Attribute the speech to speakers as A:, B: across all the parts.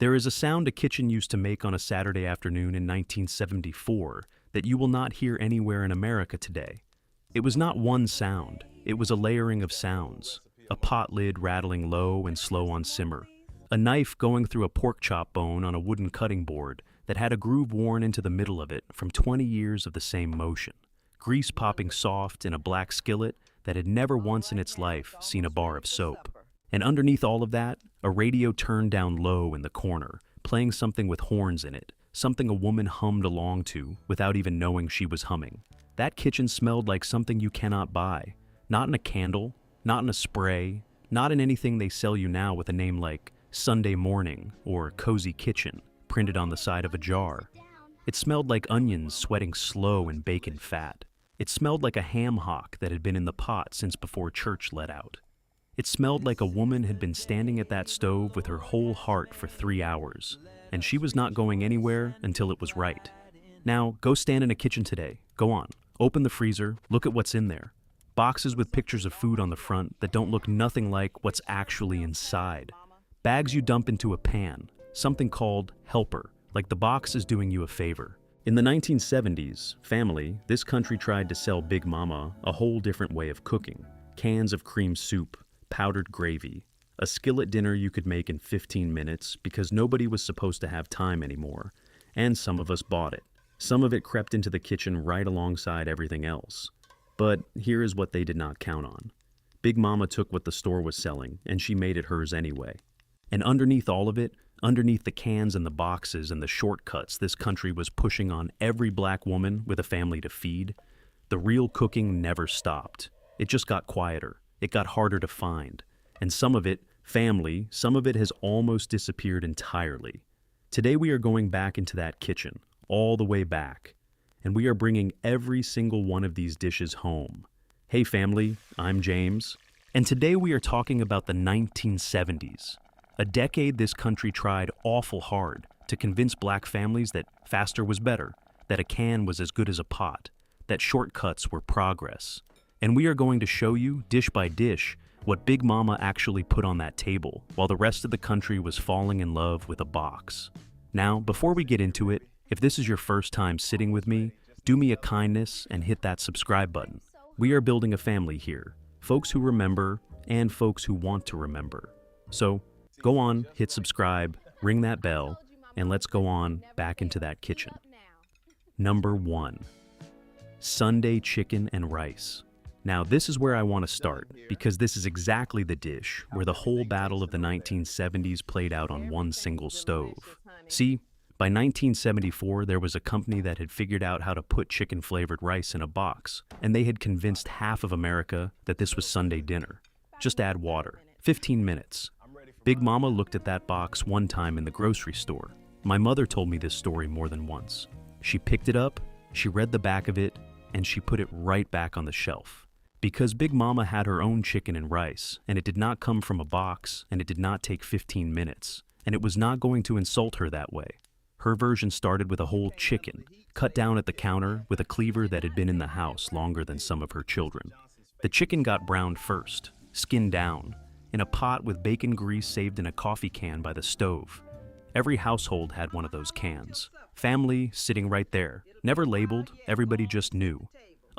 A: There is a sound a kitchen used to make on a Saturday afternoon in 1974 that you will not hear anywhere in America today. It was not one sound, it was a layering of sounds. A pot lid rattling low and slow on simmer. A knife going through a pork chop bone on a wooden cutting board that had a groove worn into the middle of it from 20 years of the same motion. Grease popping soft in a black skillet that had never once in its life seen a bar of soap. And underneath all of that, a radio turned down low in the corner, playing something with horns in it, something a woman hummed along to without even knowing she was humming. That kitchen smelled like something you cannot buy. Not in a candle, not in a spray, not in anything they sell you now with a name like Sunday Morning or Cozy Kitchen printed on the side of a jar. It smelled like onions sweating slow in bacon fat. It smelled like a ham hock that had been in the pot since before church let out. It smelled like a woman had been standing at that stove with her whole heart for 3 hours, and she was not going anywhere until it was right. Now, go stand in a kitchen today. Go on. Open the freezer. Look at what's in there. Boxes with pictures of food on the front that don't look nothing like what's actually inside. Bags you dump into a pan, something called helper, like the box is doing you a favor. In the 1970s, this country tried to sell Big Mama a whole different way of cooking. Cans of cream soup, powdered gravy, a skillet dinner you could make in 15 minutes because nobody was supposed to have time anymore, and some of us bought it. Some of it crept into the kitchen right alongside everything else. But here is what they did not count on. Big Mama took what the store was selling, and she made it hers anyway. And underneath all of it, underneath the cans and the boxes and the shortcuts this country was pushing on every black woman with a family to feed, the real cooking never stopped. It just got quieter. It got harder to find. And some of it, some of it has almost disappeared entirely. Today we are going back into that kitchen, all the way back. And we are bringing every single one of these dishes home. Hey family, I'm James. And today we are talking about the 1970s. A decade this country tried awful hard to convince black families that faster was better, that a can was as good as a pot, that shortcuts were progress. And we are going to show you, dish by dish, what Big Mama actually put on that table while the rest of the country was falling in love with a box. Now, before we get into it, if this is your first time sitting with me, do me a kindness and hit that subscribe button. We are building a family here, folks who remember and folks who want to remember. So, go on, hit subscribe, ring that bell, and let's go on back into that kitchen. Number 1. Sunday chicken and rice. Now this is where I want to start, because this is exactly the dish where the whole battle of the 1970s played out on one single stove. See, by 1974 there was a company that had figured out how to put chicken-flavored rice in a box, and they had convinced half of America that this was Sunday dinner. Just add water. 15 minutes. Big Mama looked at that box one time in the grocery store. My mother told me this story more than once. She picked it up, she read the back of it, and she put it right back on the shelf. Because Big Mama had her own chicken and rice, and it did not come from a box, and it did not take 15 minutes, and it was not going to insult her that way. Her version started with a whole chicken, cut down at the counter with a cleaver that had been in the house longer than some of her children. The chicken got browned first, skin down, in a pot with bacon grease saved in a coffee can by the stove. Every household had one of those cans. Family sitting right there, never labeled, everybody just knew.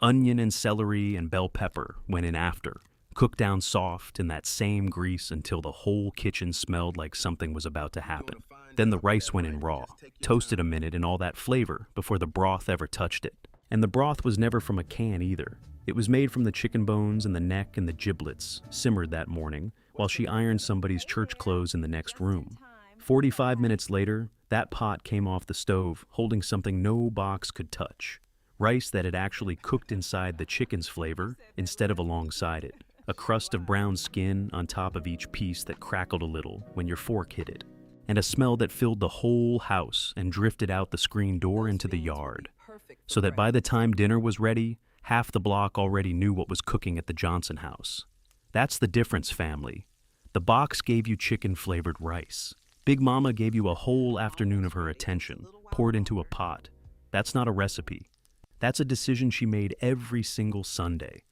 A: Onion and celery and bell pepper went in after, cooked down soft in that same grease until the whole kitchen smelled like something was about to happen. Then the rice went in raw, toasted a minute in all that flavor before the broth ever touched it. And the broth was never from a can either. It was made from the chicken bones and the neck and the giblets, simmered that morning, while she ironed somebody's church clothes in the next room. 45 minutes later, that pot came off the stove, holding something no box could touch. Rice that had actually cooked inside the chicken's flavor instead of alongside it. A crust of brown skin on top of each piece that crackled a little when your fork hit it. And a smell that filled the whole house and drifted out the screen door into the yard. So that by the time dinner was ready, half the block already knew what was cooking at the Johnson house. That's the difference, family. The box gave you chicken-flavored rice. Big Mama gave you a whole afternoon of her attention, poured into a pot. That's not a recipe. That's a decision she made every single Sunday.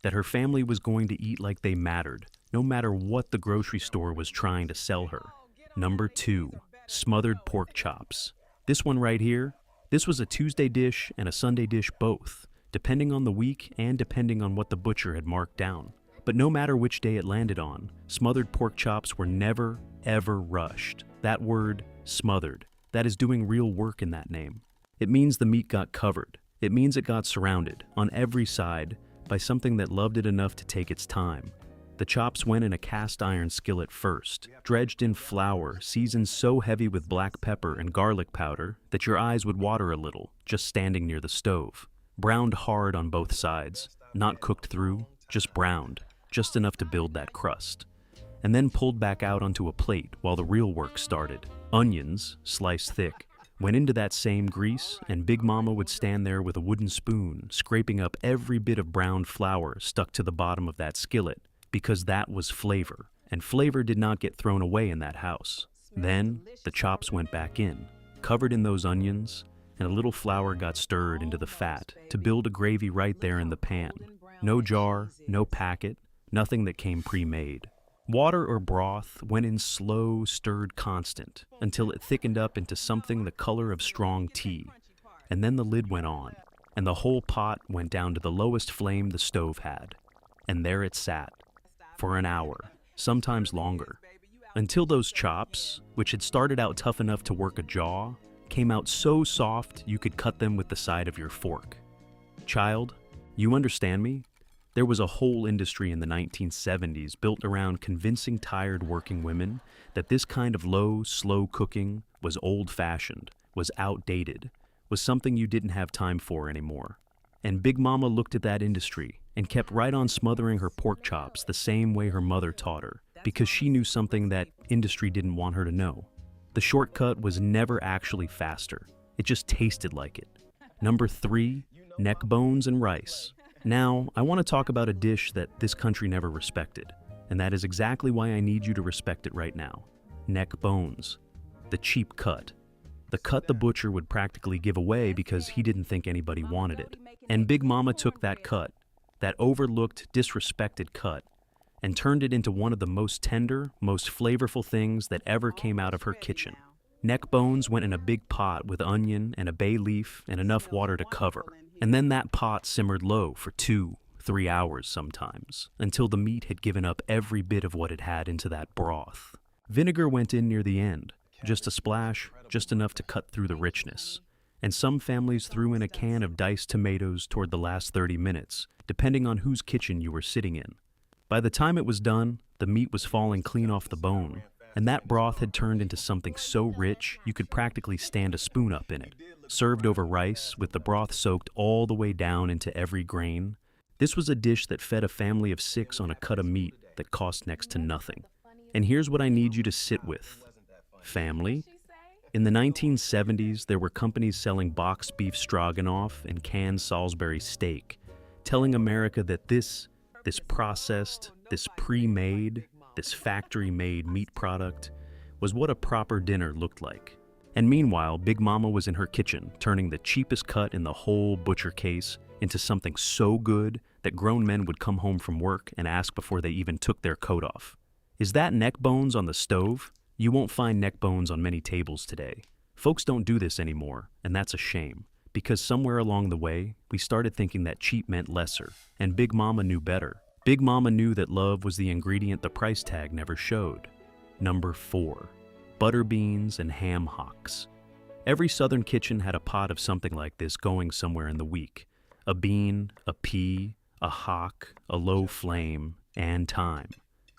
A: That her family was going to eat like they mattered, no matter what the grocery store was trying to sell her. Number 2. smothered pork chops. This one right here, this was a Tuesday dish and a Sunday dish both, depending on the week and depending on what the butcher had marked down. But no matter which day it landed on, smothered pork chops were never, ever rushed. That word, smothered, that is doing real work in that name. It means the meat got covered. It means it got surrounded, on every side, by something that loved it enough to take its time. The chops went in a cast iron skillet first, dredged in flour, seasoned so heavy with black pepper and garlic powder that your eyes would water a little, just standing near the stove. Browned hard on both sides, not cooked through, just browned, just enough to build that crust. And then pulled back out onto a plate while the real work started. Onions, sliced thick, went into that same grease, and Big Mama would stand there with a wooden spoon, scraping up every bit of browned flour stuck to the bottom of that skillet, because that was flavor, and flavor did not get thrown away in that house. Then, the chops went back in, covered in those onions, and a little flour got stirred into the fat to build a gravy right there in the pan. No jar, no packet, nothing that came pre-made. Water or broth went in slow, stirred constant until it thickened up into something the color of strong tea. And then the lid went on, and the whole pot went down to the lowest flame the stove had. And there it sat, for an hour, sometimes longer, until those chops, which had started out tough enough to work a jaw, came out so soft you could cut them with the side of your fork. Child, you understand me? There was a whole industry in the 1970s built around convincing tired working women that this kind of low, slow cooking was old-fashioned, was outdated, was something you didn't have time for anymore. And Big Mama looked at that industry and kept right on smothering her pork chops the same way her mother taught her, because she knew something that industry didn't want her to know. The shortcut was never actually faster. It just tasted like it. Number 3, neck bones and rice. Now, I want to talk about a dish that this country never respected, and that is exactly why I need you to respect it right now. Neck bones. The cheap cut. The cut the butcher would practically give away because he didn't think anybody wanted it. And Big Mama took that cut, that overlooked, disrespected cut, and turned it into one of the most tender, most flavorful things that ever came out of her kitchen. Neck bones went in a big pot with onion and a bay leaf and enough water to cover. And then that pot simmered low for 2-3 hours sometimes, until the meat had given up every bit of what it had into that broth. Vinegar went in near the end, just a splash, just enough to cut through the richness. And some families threw in a can of diced tomatoes toward the last 30 minutes, depending on whose kitchen you were sitting in. By the time it was done, the meat was falling clean off the bone, and that broth had turned into something so rich you could practically stand a spoon up in it. Served over rice, with the broth soaked all the way down into every grain, this was a dish that fed a family of 6 on a cut of meat that cost next to nothing. And here's what I need you to sit with. Family. In the 1970s, there were companies selling boxed beef stroganoff and canned Salisbury steak, telling America that this processed, this pre-made, this factory-made meat product was what a proper dinner looked like. And meanwhile, Big Mama was in her kitchen, turning the cheapest cut in the whole butcher case into something so good that grown men would come home from work and ask before they even took their coat off. Is that neck bones on the stove? You won't find neck bones on many tables today. Folks don't do this anymore, and that's a shame, because somewhere along the way, we started thinking that cheap meant lesser, and Big Mama knew better. Big Mama knew that love was the ingredient the price tag never showed. Number 4. Butter beans and ham hocks. Every southern kitchen had a pot of something like this going somewhere in the week. A bean, a pea, a hock, a low flame, and thyme.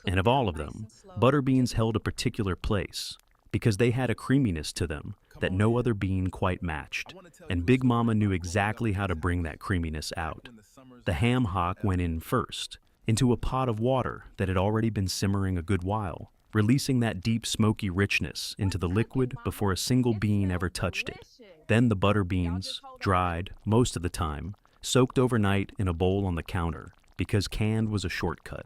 A: And of all of them, butter beans held a particular place because they had a creaminess to them that no other bean quite matched. And Big Mama knew exactly how to bring that creaminess out. The ham hock went in first, into a pot of water that had already been simmering a good while, releasing that deep smoky richness into the liquid before a single bean ever touched it. Then the butter beans, dried, most of the time, soaked overnight in a bowl on the counter, because canned was a shortcut.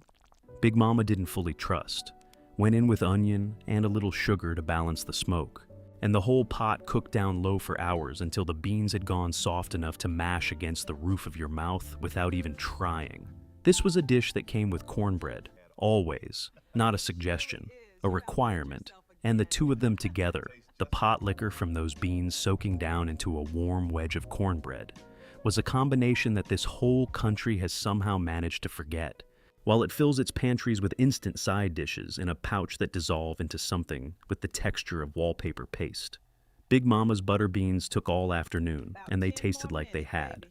A: Big Mama didn't fully trust. Went in with onion and a little sugar to balance the smoke, and the whole pot cooked down low for hours until the beans had gone soft enough to mash against the roof of your mouth without even trying. This was a dish that came with cornbread, always, not a suggestion, a requirement, and the two of them together, the pot liquor from those beans soaking down into a warm wedge of cornbread, was a combination that this whole country has somehow managed to forget, while it fills its pantries with instant side dishes in a pouch that dissolve into something with the texture of wallpaper paste. Big Mama's butter beans took all afternoon, and they tasted like they had.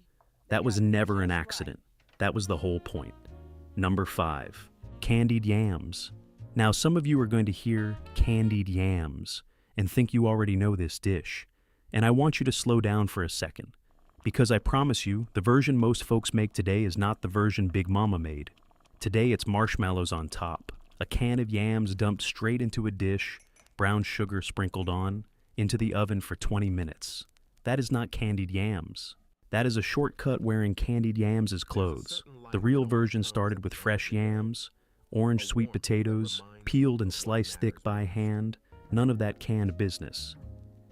A: That was never an accident. That was the whole point. Number 5, candied yams. Now, some of you are going to hear candied yams and think you already know this dish, and I want you to slow down for a second, because I promise you, the version most folks make today is not the version Big Mama made. Today it's marshmallows on top, a can of yams dumped straight into a dish, brown sugar sprinkled on, into the oven for 20 minutes. That is not candied yams. That is a shortcut wearing candied yams as clothes. The real version started with fresh yams, orange sweet potatoes, peeled and sliced thick by hand, none of that canned business.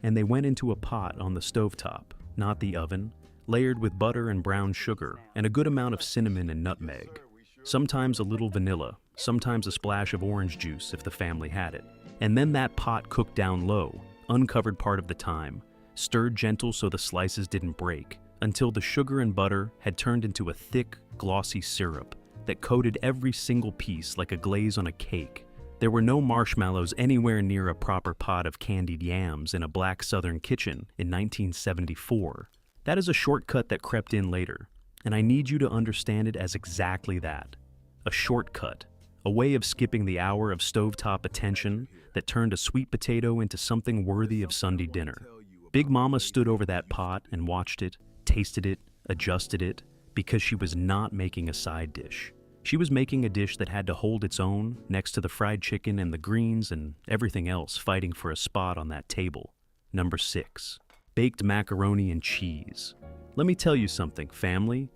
A: And they went into a pot on the stovetop, not the oven, layered with butter and brown sugar, and a good amount of cinnamon and nutmeg. Sometimes a little vanilla, sometimes a splash of orange juice if the family had it. And then that pot cooked down low, uncovered part of the time, stirred gentle so the slices didn't break, until the sugar and butter had turned into a thick, glossy syrup that coated every single piece like a glaze on a cake. There were no marshmallows anywhere near a proper pot of candied yams in a black southern kitchen in 1974. That is a shortcut that crept in later, and I need you to understand it as exactly that. A shortcut, a way of skipping the hour of stovetop attention that turned a sweet potato into something worthy of Sunday dinner. Big Mama stood over that pot and watched it, tasted it, adjusted it, because she was not making a side dish. She was making a dish that had to hold its own next to the fried chicken and the greens and everything else fighting for a spot on that table. Number 6, baked macaroni and cheese. Let me tell you something, family.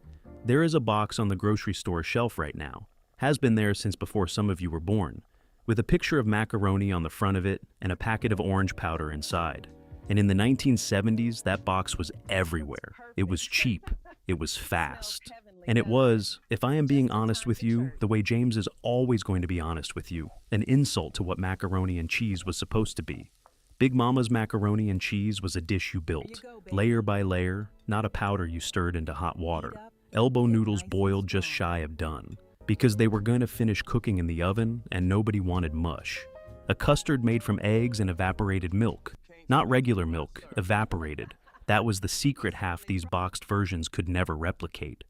A: There is a box on the grocery store shelf right now, has been there since before some of you were born, with a picture of macaroni on the front of it and a packet of orange powder inside. And in the 1970s, that box was everywhere. It was cheap. It was fast. And it was, if I am being honest with you, the way James is always going to be honest with you, an insult to what macaroni and cheese was supposed to be. Big Mama's macaroni and cheese was a dish you built, layer by layer, not a powder you stirred into hot water. Elbow noodles boiled just shy of done, because they were going to finish cooking in the oven and nobody wanted mush. A custard made from eggs and evaporated milk. Not regular milk, evaporated. That was the secret half these boxed versions could never replicate.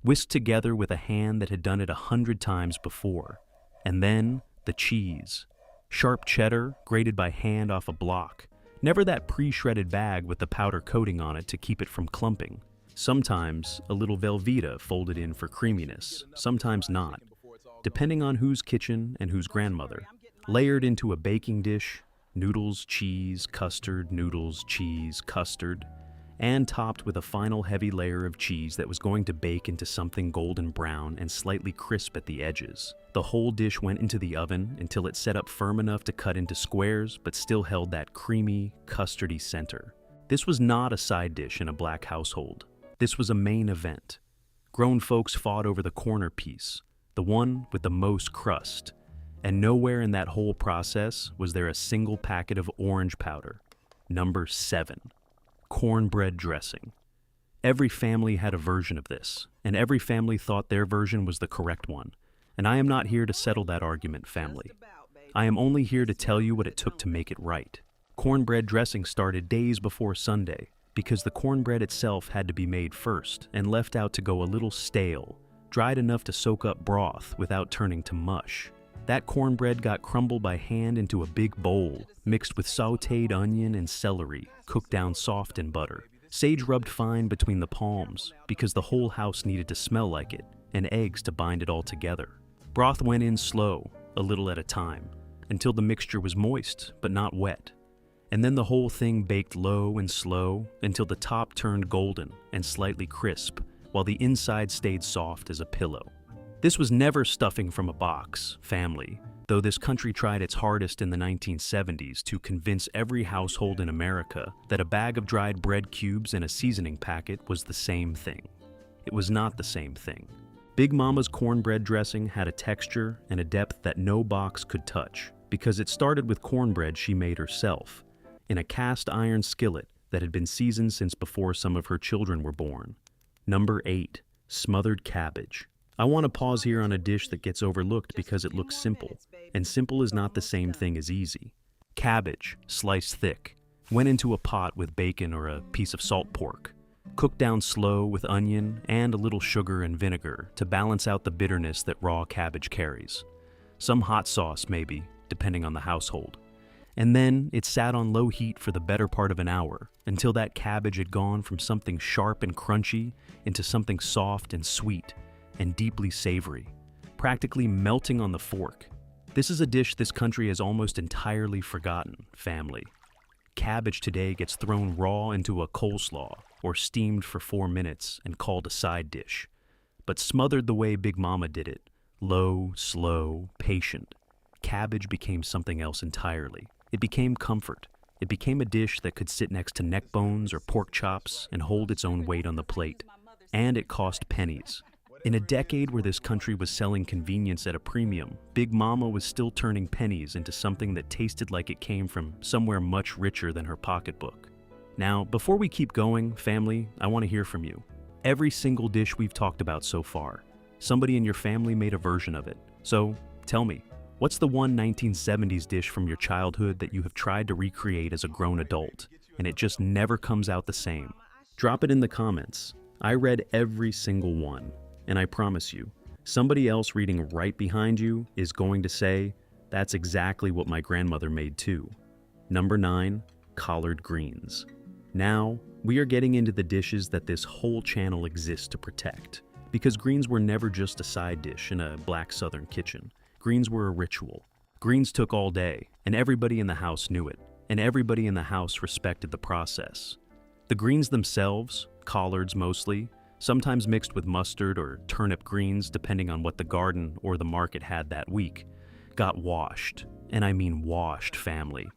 A: Whisked together with a hand that had done it 100 times before. And then, the cheese. Sharp cheddar, grated by hand off a block. Never that pre-shredded bag with the powder coating on it to keep it from clumping. Sometimes, a little Velveeta folded in for creaminess, sometimes not, depending on whose kitchen and whose grandmother. Layered into a baking dish, noodles, cheese, custard, noodles, cheese, custard, and topped with a final heavy layer of cheese that was going to bake into something golden brown and slightly crisp at the edges. The whole dish went into the oven until it set up firm enough to cut into squares, but still held that creamy, custardy center. This was not a side dish in a black household. This was a main event. Grown folks fought over the corner piece, the one with the most crust, and nowhere in that whole process was there a single packet of orange powder. Number 7. Cornbread dressing. Every family had a version of this, and every family thought their version was the correct one. And I am not here to settle that argument, family. I am only here to tell you what it took to make it right. Cornbread dressing started days before Sunday, because the cornbread itself had to be made first and left out to go a little stale, dried enough to soak up broth without turning to mush. That cornbread got crumbled by hand into a big bowl, mixed with sautéed onion and celery, cooked down soft in butter. Sage rubbed fine between the palms, because the whole house needed to smell like it, and eggs to bind it all together. Broth went in slow, a little at a time, until the mixture was moist, but not wet. And then the whole thing baked low and slow, until the top turned golden and slightly crisp, while the inside stayed soft as a pillow. This was never stuffing from a box, family, though this country tried its hardest in the 1970s to convince every household in America that a bag of dried bread cubes and a seasoning packet was the same thing. It was not the same thing. Big Mama's cornbread dressing had a texture and a depth that no box could touch, because it started with cornbread she made herself. in a cast iron skillet that had been seasoned since before some of her children were born. Number 8. Smothered cabbage. I want to pause here on a dish that gets overlooked because it looks simple, and simple is not the same thing as easy. Cabbage, sliced thick, went into a pot with bacon or a piece of salt pork, cooked down slow with onion and a little sugar and vinegar to balance out the bitterness that raw cabbage carries. Some hot sauce, maybe, depending on the household. And then it sat on low heat for the better part of an hour until that cabbage had gone from something sharp and crunchy into something soft and sweet and deeply savory, practically melting on the fork. This is a dish this country has almost entirely forgotten, family. Cabbage today gets thrown raw into a coleslaw or steamed for 4 minutes and called a side dish. But smothered the way Big Mama did it, low, slow, patient, cabbage became something else entirely. It became comfort. It became a dish that could sit next to neck bones or pork chops and hold its own weight on the plate. And it cost pennies. In a decade where this country was selling convenience at a premium, Big Mama was still turning pennies into something that tasted like it came from somewhere much richer than her pocketbook. Now, before we keep going, family, I want to hear from you. Every single dish we've talked about so far, somebody in your family made a version of it. So, tell me, what's the one 1970s dish from your childhood that you have tried to recreate as a grown adult, and it just never comes out the same? Drop it in the comments. I read every single one. And I promise you, somebody else reading right behind you is going to say, that's exactly what my grandmother made too. Number 9, collard greens. Now, we are getting into the dishes that this whole channel exists to protect. Because greens were never just a side dish in a black southern kitchen. Greens were a ritual. Greens took all day, and everybody in the house knew it. And everybody in the house respected the process. The greens themselves, collards mostly, sometimes mixed with mustard or turnip greens depending on what the garden or the market had that week, got washed, and I mean washed, family,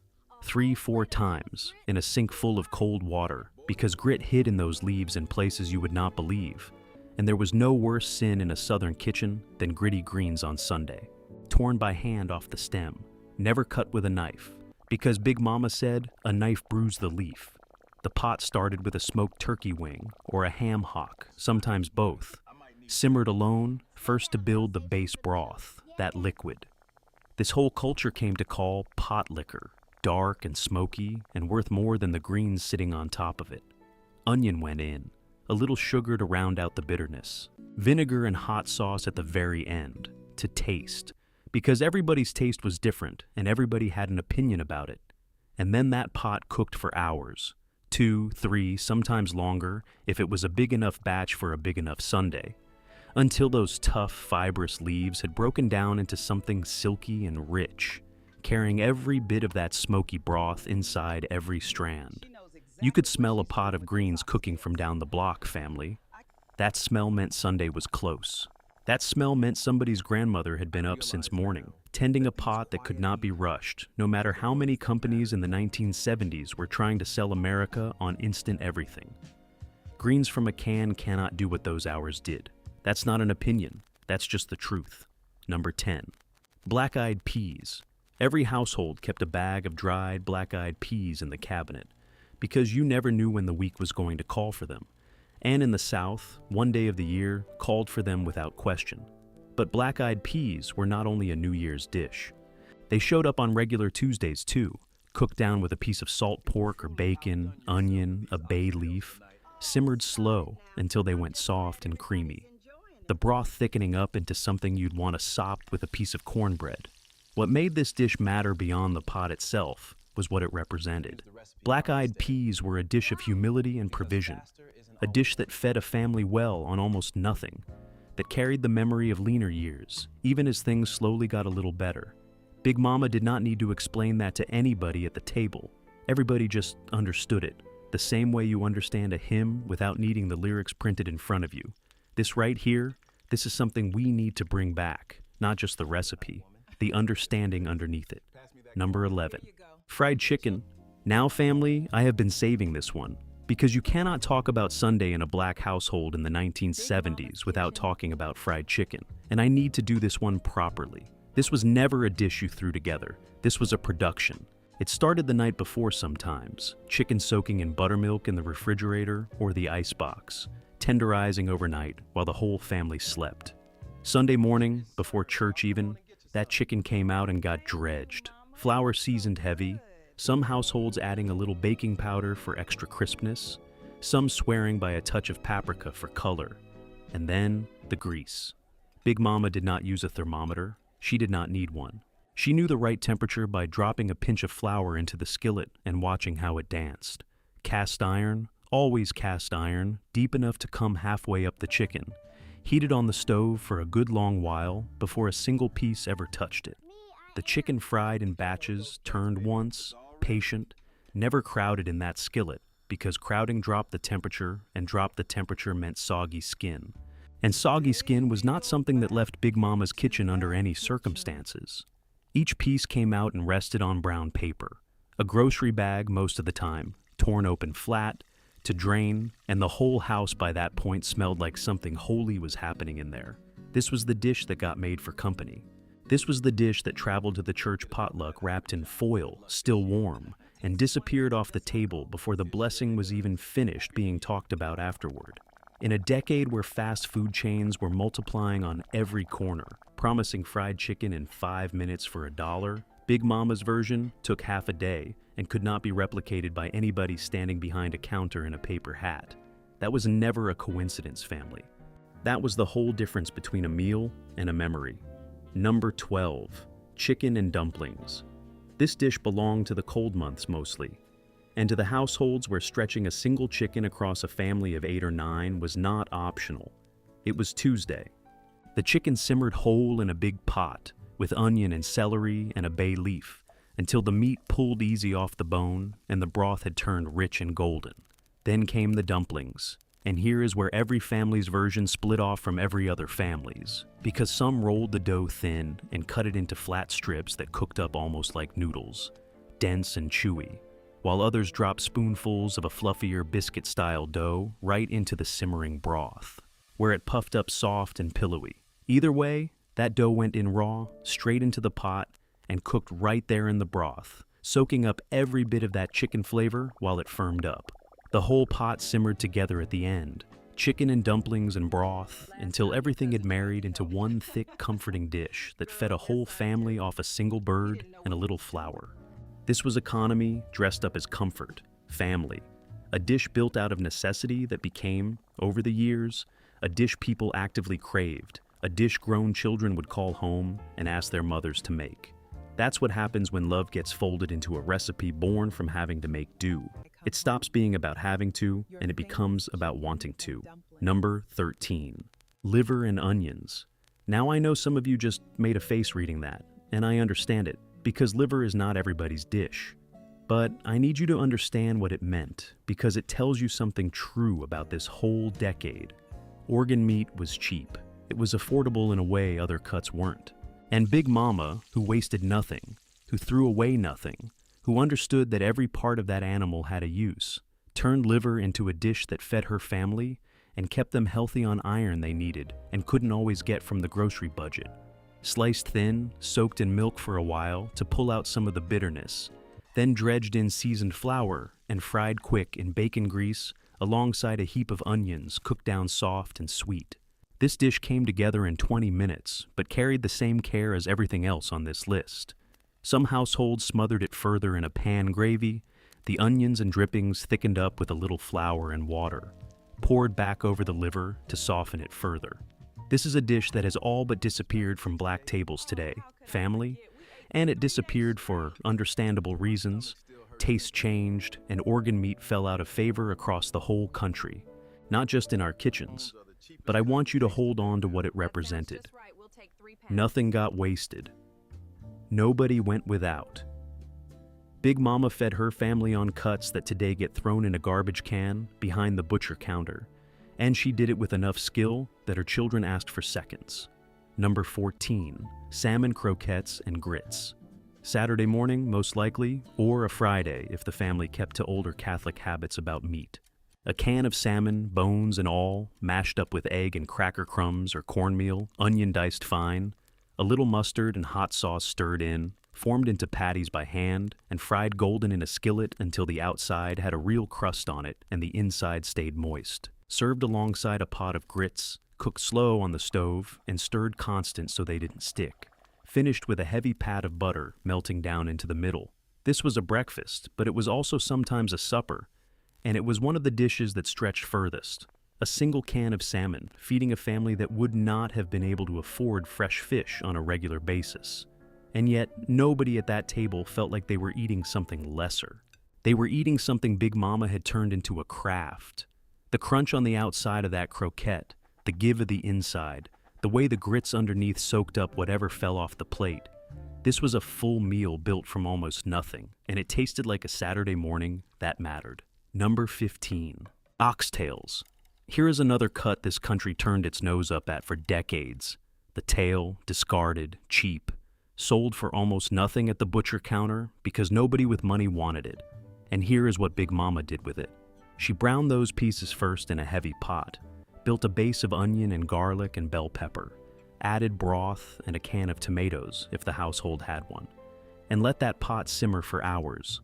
A: 3-4 times in a sink full of cold water because grit hid in those leaves in places you would not believe, and there was no worse sin in a southern kitchen than gritty greens on Sunday, torn by hand off the stem, never cut with a knife, because Big Mama said a knife bruised the leaf. The pot started with a smoked turkey wing or a ham hock, sometimes both, simmered alone, first to build the base broth, that liquid. This whole culture came to call pot liquor, dark and smoky and worth more than the greens sitting on top of it. Onion went in, a little sugar to round out the bitterness, vinegar and hot sauce at the very end, to taste, because everybody's taste was different and everybody had an opinion about it. And then that pot cooked for hours. 2, 3, sometimes longer, if it was a big enough batch for a big enough Sunday, until those tough, fibrous leaves had broken down into something silky and rich, carrying every bit of that smoky broth inside every strand. You could smell a pot of greens cooking from down the block, family. That smell meant Sunday was close. That smell meant somebody's grandmother had been up since morning, tending a pot that could not be rushed, no matter how many companies in the 1970s were trying to sell America on instant everything. Greens from a can cannot do what those hours did. That's not an opinion, that's just the truth. Number 10. Black-eyed peas. Every household kept a bag of dried black-eyed peas in the cabinet, because you never knew when the week was going to call for them. And in the South, one day of the year called for them without question. But black-eyed peas were not only a New Year's dish. They showed up on regular Tuesdays too, cooked down with a piece of salt pork or bacon, onion, a bay leaf, simmered slow until they went soft and creamy. The broth thickening up into something you'd want to sop with a piece of cornbread. What made this dish matter beyond the pot itself was what it represented. Black-eyed peas were a dish of humility and provision. A dish that fed a family well on almost nothing, that carried the memory of leaner years, even as things slowly got a little better. Big Mama did not need to explain that to anybody at the table. Everybody just understood it, the same way you understand a hymn without needing the lyrics printed in front of you. This right here, this is something we need to bring back, not just the recipe, the understanding underneath it. Number 11. Fried chicken. Now, family, I have been saving this one, because you cannot talk about Sunday in a black household in the 1970s without talking about fried chicken, and I need to do this one properly. This was never a dish you threw together. This was a production. It started the night before sometimes, chicken soaking in buttermilk in the refrigerator or the icebox, tenderizing overnight while the whole family slept. Sunday morning, before church even, that chicken came out and got dredged, flour seasoned heavy, some households adding a little baking powder for extra crispness, some swearing by a touch of paprika for color, and then the grease. Big Mama did not use a thermometer. She did not need one. She knew the right temperature by dropping a pinch of flour into the skillet and watching how it danced. Cast iron, always cast iron, deep enough to come halfway up the chicken, heated on the stove for a good long while before a single piece ever touched it. The chicken fried in batches, turned once, patient, never crowded in that skillet, because crowding dropped the temperature, and dropped the temperature meant soggy skin. And soggy skin was not something that left Big Mama's kitchen under any circumstances. Each piece came out and rested on brown paper, a grocery bag most of the time, torn open flat, to drain, and the whole house by that point smelled like something holy was happening in there. This was the dish that got made for company. This was the dish that traveled to the church potluck wrapped in foil, still warm, and disappeared off the table before the blessing was even finished being talked about afterward. In a decade where fast food chains were multiplying on every corner, promising fried chicken in 5 minutes for $1, Big Mama's version took half a day and could not be replicated by anybody standing behind a counter in a paper hat. That was never a coincidence, family. That was the whole difference between a meal and a memory. Number 12, chicken and dumplings. This dish belonged to the cold months mostly, and to the households where stretching a single chicken across a family of 8 or 9 was not optional. It was Tuesday. The chicken simmered whole in a big pot, with onion and celery and a bay leaf, until the meat pulled easy off the bone and the broth had turned rich and golden. Then came the dumplings, and here is where every family's version split off from every other family's, because some rolled the dough thin and cut it into flat strips that cooked up almost like noodles, dense and chewy, while others dropped spoonfuls of a fluffier biscuit-style dough right into the simmering broth, where it puffed up soft and pillowy. Either way, that dough went in raw, straight into the pot, and cooked right there in the broth, soaking up every bit of that chicken flavor while it firmed up. The whole pot simmered together at the end, chicken and dumplings and broth, until everything had married into one thick, comforting dish that fed a whole family off a single bird and a little flour. This was economy dressed up as comfort, family, a dish built out of necessity that became, over the years, a dish people actively craved, a dish grown children would call home and ask their mothers to make. That's what happens when love gets folded into a recipe born from having to make do. It stops being about having to, and it becomes about wanting to. Number 13, liver and onions. Now I know some of you just made a face reading that, and I understand it, because liver is not everybody's dish. But I need you to understand what it meant, because it tells you something true about this whole decade. Organ meat was cheap. It was affordable in a way other cuts weren't. And Big Mama, who wasted nothing, who threw away nothing, who understood that every part of that animal had a use, turned liver into a dish that fed her family and kept them healthy on iron they needed and couldn't always get from the grocery budget. Sliced thin, soaked in milk for a while to pull out some of the bitterness, then dredged in seasoned flour and fried quick in bacon grease alongside a heap of onions cooked down soft and sweet. This dish came together in 20 minutes, but carried the same care as everything else on this list. Some households smothered it further in a pan gravy, the onions and drippings thickened up with a little flour and water, poured back over the liver to soften it further. This is a dish that has all but disappeared from black tables today, family, and it disappeared for understandable reasons. Taste changed, and organ meat fell out of favor across the whole country, not just in our kitchens. But I want you to hold on to what it represented. Nothing got wasted. Nobody went without. Big Mama fed her family on cuts that today get thrown in a garbage can behind the butcher counter, and she did it with enough skill that her children asked for seconds. Number 14, salmon croquettes and grits. Saturday morning, most likely, or a Friday if the family kept to older Catholic habits about meat. A can of salmon, bones and all, mashed up with egg and cracker crumbs or cornmeal, onion diced fine, a little mustard and hot sauce stirred in, formed into patties by hand, and fried golden in a skillet until the outside had a real crust on it and the inside stayed moist. Served alongside a pot of grits, cooked slow on the stove, and stirred constant so they didn't stick. Finished with a heavy pat of butter melting down into the middle. This was a breakfast, but it was also sometimes a supper, and it was one of the dishes that stretched furthest. A single can of salmon, feeding a family that would not have been able to afford fresh fish on a regular basis. And yet, nobody at that table felt like they were eating something lesser. They were eating something Big Mama had turned into a craft. The crunch on the outside of that croquette, the give of the inside, the way the grits underneath soaked up whatever fell off the plate. This was a full meal built from almost nothing, and it tasted like a Saturday morning that mattered. Number 15. Oxtails. Here is another cut this country turned its nose up at for decades. The tail, discarded, cheap, sold for almost nothing at the butcher counter because nobody with money wanted it. And here is what Big Mama did with it. She browned those pieces first in a heavy pot, built a base of onion and garlic and bell pepper, added broth and a can of tomatoes if the household had one, and let that pot simmer for hours,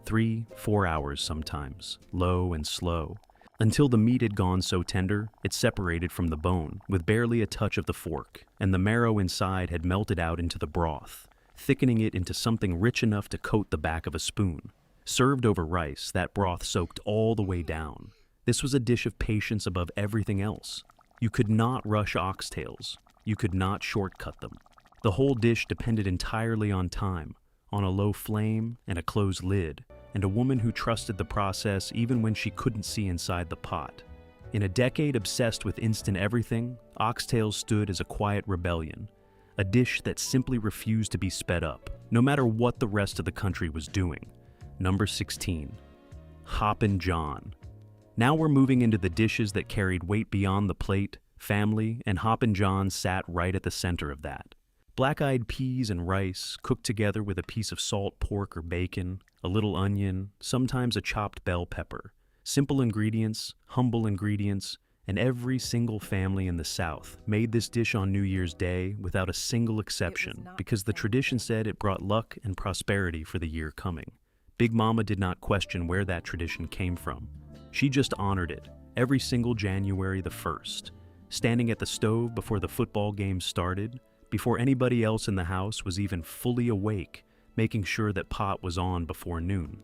A: 3-4 hours sometimes, low and slow, until the meat had gone so tender it separated from the bone with barely a touch of the fork, and the marrow inside had melted out into the broth, thickening it into something rich enough to coat the back of a spoon. Served over rice, that broth soaked all the way down. This was a dish of patience above everything else. You could not rush oxtails. You could not shortcut them. The whole dish depended entirely on time, on a low flame and a closed lid, and a woman who trusted the process even when she couldn't see inside the pot. In a decade obsessed with instant everything, oxtails stood as a quiet rebellion, a dish that simply refused to be sped up, no matter what the rest of the country was doing. Number 16. Hoppin John. Now we're moving into the dishes that carried weight beyond the plate, family, and Hoppin John sat right at the center of that. Black-eyed peas and rice, cooked together with a piece of salt pork or bacon, a little onion, sometimes a chopped bell pepper. Simple ingredients, humble ingredients, and every single family in the South made this dish on New Year's Day without a single exception because the tradition said it brought luck and prosperity for the year coming. Big Mama did not question where that tradition came from. She just honored it every single January the 1st, standing at the stove before the football game started, before anybody else in the house was even fully awake, making sure that pot was on before noon.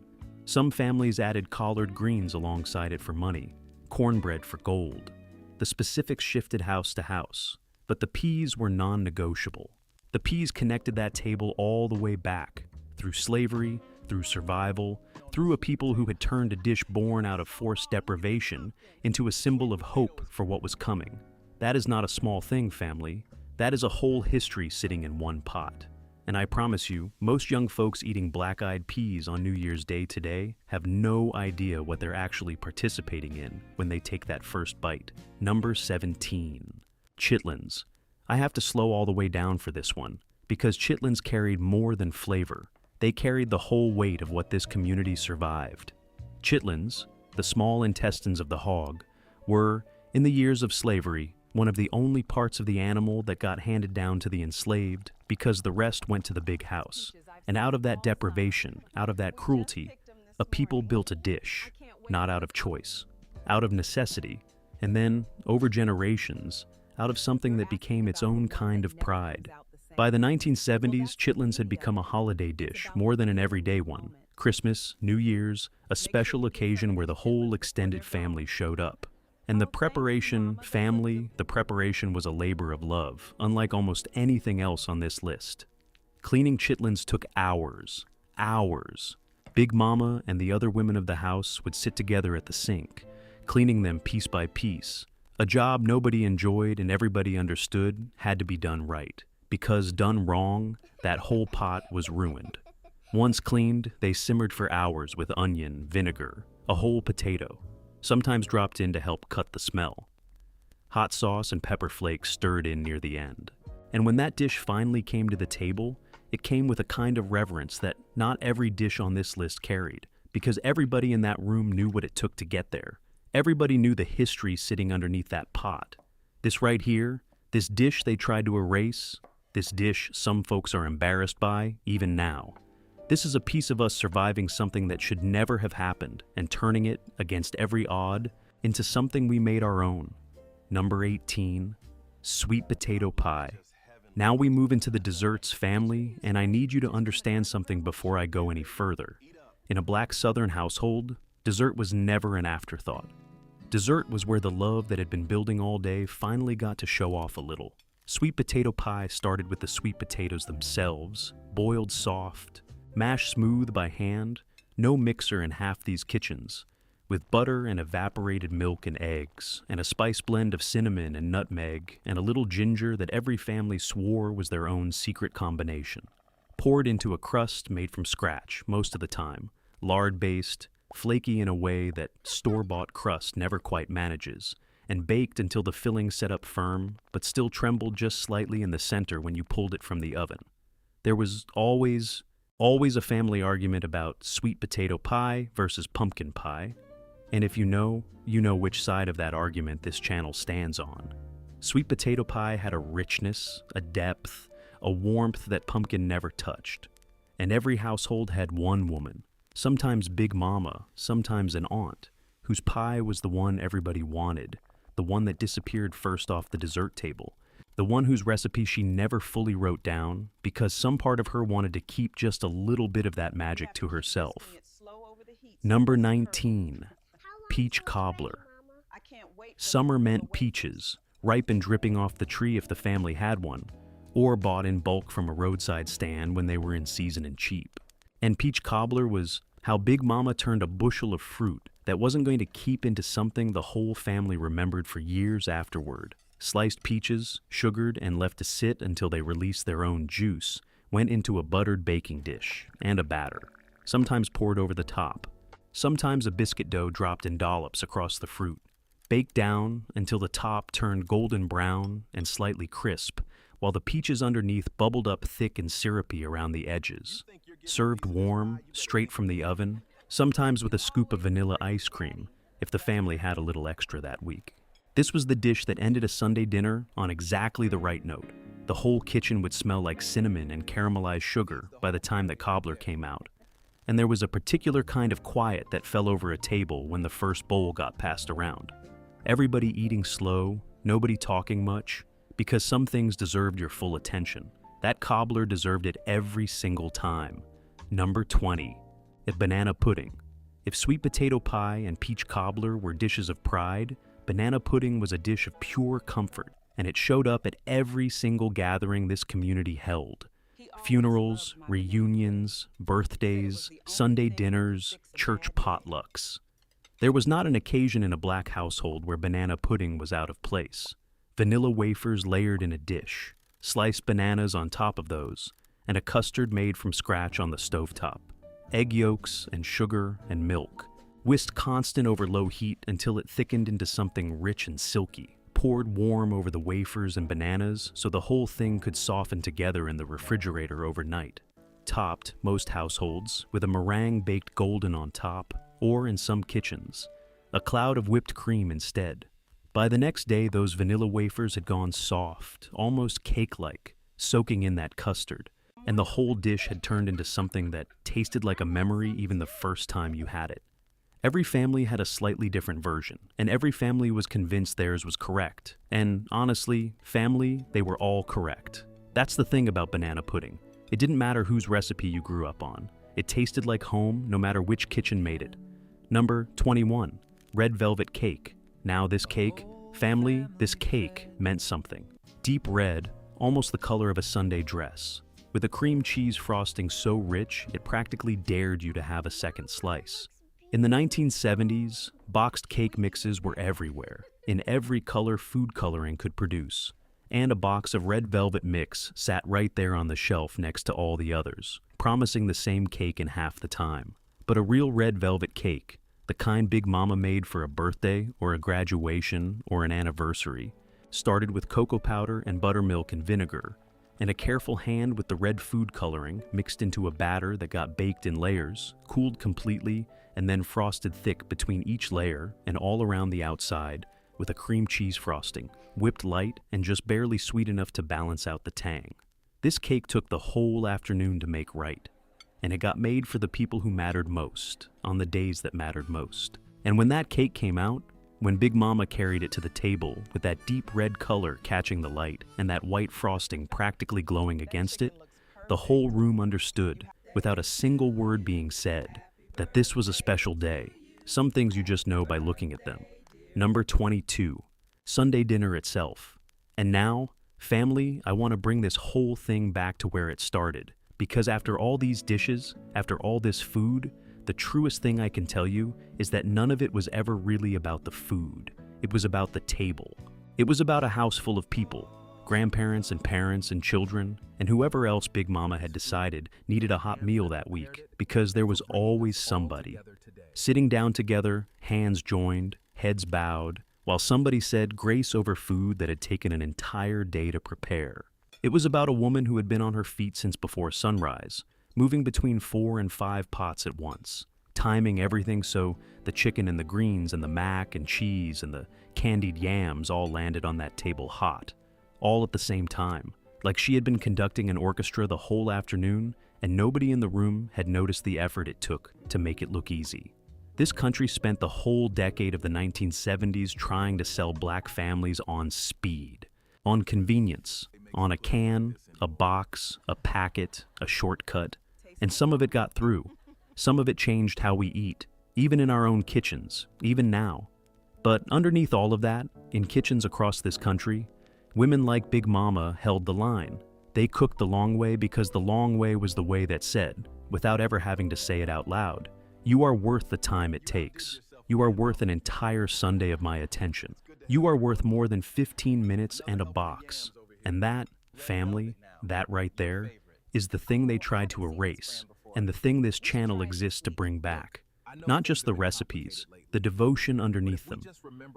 A: Some families added collard greens alongside it for money, cornbread for gold. The specifics shifted house to house, but the peas were non-negotiable. The peas connected that table all the way back, through slavery, through survival, through a people who had turned a dish born out of forced deprivation into a symbol of hope for what was coming. That is not a small thing, family. That is a whole history sitting in one pot. And I promise you, most young folks eating black-eyed peas on New Year's Day today have no idea what they're actually participating in when they take that first bite. Number 17. Chitlins. I have to slow all the way down for this one, because chitlins carried more than flavor. They carried the whole weight of what this community survived. Chitlins, the small intestines of the hog, were, in the years of slavery, one of the only parts of the animal that got handed down to the enslaved because the rest went to the big house. And out of that deprivation, out of that cruelty, a people built a dish, not out of choice, out of necessity, and then, over generations, out of something that became its own kind of pride. By the 1970s, chitlins had become a holiday dish more than an everyday one. Christmas, New Year's, a special occasion where the whole extended family showed up. And the preparation was a labor of love, unlike almost anything else on this list. Cleaning chitlins took hours. Big Mama and the other women of the house would sit together at the sink, cleaning them piece by piece. A job nobody enjoyed and everybody understood had to be done right, because done wrong, that whole pot was ruined. Once cleaned, they simmered for hours with onion, vinegar, a whole potato, sometimes dropped in to help cut the smell. Hot sauce and pepper flakes stirred in near the end. And when that dish finally came to the table, it came with a kind of reverence that not every dish on this list carried, because everybody in that room knew what it took to get there. Everybody knew the history sitting underneath that pot. This right here, this dish they tried to erase, This dish some folks are embarrassed by, even now. This is a piece of us surviving something that should never have happened and turning it, against every odd, into something we made our own. Number 18, sweet potato pie. Now we move into the desserts family, and I need you to understand something before I go any further. In a Black Southern household, dessert was never an afterthought. Dessert was where the love that had been building all day finally got to show off a little. Sweet potato pie started with the sweet potatoes themselves, boiled soft, mashed smooth by hand, no mixer in half these kitchens, with butter and evaporated milk and eggs, and a spice blend of cinnamon and nutmeg, and a little ginger that every family swore was their own secret combination. Poured into a crust made from scratch most of the time, lard-based, flaky in a way that store-bought crust never quite manages, and baked until the filling set up firm, but still trembled just slightly in the center when you pulled it from the oven. There was always a family argument about sweet potato pie versus pumpkin pie, and if you know which side of that argument this channel stands on. Sweet potato pie had a richness, a depth, a warmth that pumpkin never touched, and every household had one woman, sometimes Big Mama, sometimes an aunt, whose pie was the one everybody wanted, the one that disappeared first off the dessert table, the one whose recipe she never fully wrote down because some part of her wanted to keep just a little bit of that magic to herself. Number 19, peach cobbler. Summer meant peaches, ripe and dripping off the tree if the family had one, or bought in bulk from a roadside stand when they were in season and cheap. And peach cobbler was how Big Mama turned a bushel of fruit that wasn't going to keep into something the whole family remembered for years afterward. Sliced peaches, sugared and left to sit until they released their own juice, went into a buttered baking dish and a batter, sometimes poured over the top, sometimes a biscuit dough dropped in dollops across the fruit, baked down until the top turned golden brown and slightly crisp, while the peaches underneath bubbled up thick and syrupy around the edges. Served warm, straight from the oven, sometimes with a scoop of vanilla ice cream, if the family had a little extra that week. This was the dish that ended a Sunday dinner on exactly the right note. The whole kitchen would smell like cinnamon and caramelized sugar by the time the cobbler came out. And there was a particular kind of quiet that fell over a table when the first bowl got passed around. Everybody eating slow, nobody talking much, because some things deserved your full attention. That cobbler deserved it every single time. Number 20, a banana pudding. If sweet potato pie and peach cobbler were dishes of pride, banana pudding was a dish of pure comfort, and it showed up at every single gathering this community held. Funerals, reunions, birthdays, Sunday dinners, church potlucks. There was not an occasion in a Black household where banana pudding was out of place. Vanilla wafers layered in a dish, sliced bananas on top of those, and a custard made from scratch on the stovetop. Egg yolks and sugar and milk, whisked constant over low heat until it thickened into something rich and silky, poured warm over the wafers and bananas so the whole thing could soften together in the refrigerator overnight. Topped, most households, with a meringue baked golden on top, or in some kitchens, a cloud of whipped cream instead. By the next day, those vanilla wafers had gone soft, almost cake-like, soaking in that custard, and the whole dish had turned into something that tasted like a memory even the first time you had it. Every family had a slightly different version, and every family was convinced theirs was correct. And honestly, family, they were all correct. That's the thing about banana pudding. It didn't matter whose recipe you grew up on. It tasted like home no matter which kitchen made it. Number 21, red velvet cake. Now this cake, family, this cake meant something. Deep red, almost the color of a Sunday dress, with a cream cheese frosting so rich it practically dared you to have a second slice. In the 1970s, boxed cake mixes were everywhere, in every color food coloring could produce, and a box of red velvet mix sat right there on the shelf next to all the others, promising the same cake in half the time. But a real red velvet cake, the kind Big Mama made for a birthday or a graduation or an anniversary, started with cocoa powder and buttermilk and vinegar, and a careful hand with the red food coloring mixed into a batter that got baked in layers, cooled completely, and then frosted thick between each layer and all around the outside with a cream cheese frosting, whipped light and just barely sweet enough to balance out the tang. This cake took the whole afternoon to make right, and it got made for the people who mattered most, on the days that mattered most. And when that cake came out, when Big Mama carried it to the table with that deep red color catching the light and that white frosting practically glowing against it, the whole room understood, without a single word being said, that this was a special day. Some things you just know by looking at them. Number 22, Sunday dinner itself. And now, family, I want to bring this whole thing back to where it started. Because after all these dishes, after all this food, the truest thing I can tell you is that none of it was ever really about the food. It was about the table. It was about a house full of people, grandparents and parents and children, and whoever else Big Mama had decided needed a hot meal that week, because there was always somebody. Sitting down together, hands joined, heads bowed, while somebody said grace over food that had taken an entire day to prepare. It was about a woman who had been on her feet since before sunrise, moving between 4 and 5 pots at once, timing everything so the chicken and the greens and the mac and cheese and the candied yams all landed on that table hot, all at the same time, like she had been conducting an orchestra the whole afternoon and nobody in the room had noticed the effort it took to make it look easy. This country spent the whole decade of the 1970s trying to sell black families on speed, on convenience, on a can, a box, a packet, a shortcut, and some of it got through. Some of it changed how we eat, even in our own kitchens, even now. But underneath all of that, in kitchens across this country, women like Big Mama held the line. They cooked the long way because the long way was the way that said, without ever having to say it out loud, "You are worth the time it takes. You are worth an entire Sunday of my attention. You are worth more than 15 minutes and a box." And that, family, that right there, is the thing they tried to erase, and the thing this channel exists to bring back. Not just the recipes, the devotion underneath them.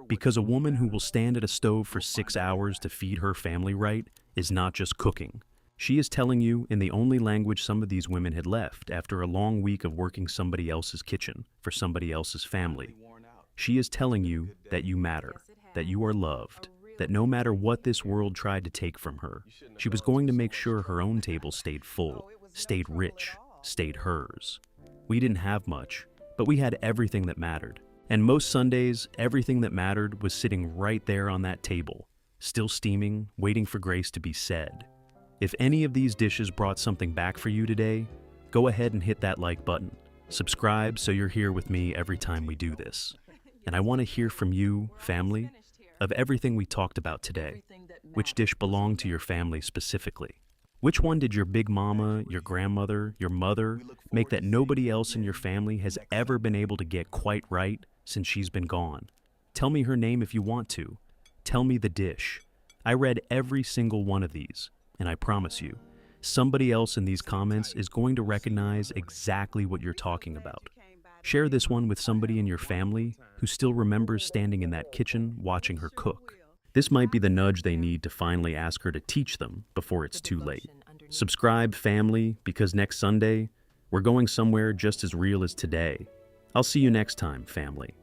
A: Because a woman who will stand at a stove for 6 hours to feed her family right is not just cooking. She is telling you in the only language some of these women had left after a long week of working somebody else's kitchen for somebody else's family. She is telling you that you matter, that you are loved, that no matter what this world tried to take from her, she was going to make sure her own table stayed full, stayed rich, stayed hers. We didn't have much, but we had everything that mattered. And most Sundays, everything that mattered was sitting right there on that table, still steaming, waiting for grace to be said. If any of these dishes brought something back for you today, go ahead and hit that like button. Subscribe so you're here with me every time we do this. And I want to hear from you, family, of everything we talked about today. Which dish belonged to your family specifically? Which one did your Big Mama, your grandmother, your mother make that nobody else in your family has ever been able to get quite right since she's been gone? Tell me her name if you want to. Tell me the dish. I read every single one of these, and I promise you, somebody else in these comments is going to recognize exactly what you're talking about. Share this one with somebody in your family who still remembers standing in that kitchen watching her cook. This might be the nudge they need to finally ask her to teach them before it's too late. Subscribe, family, because next Sunday, we're going somewhere just as real as today. I'll see you next time, family.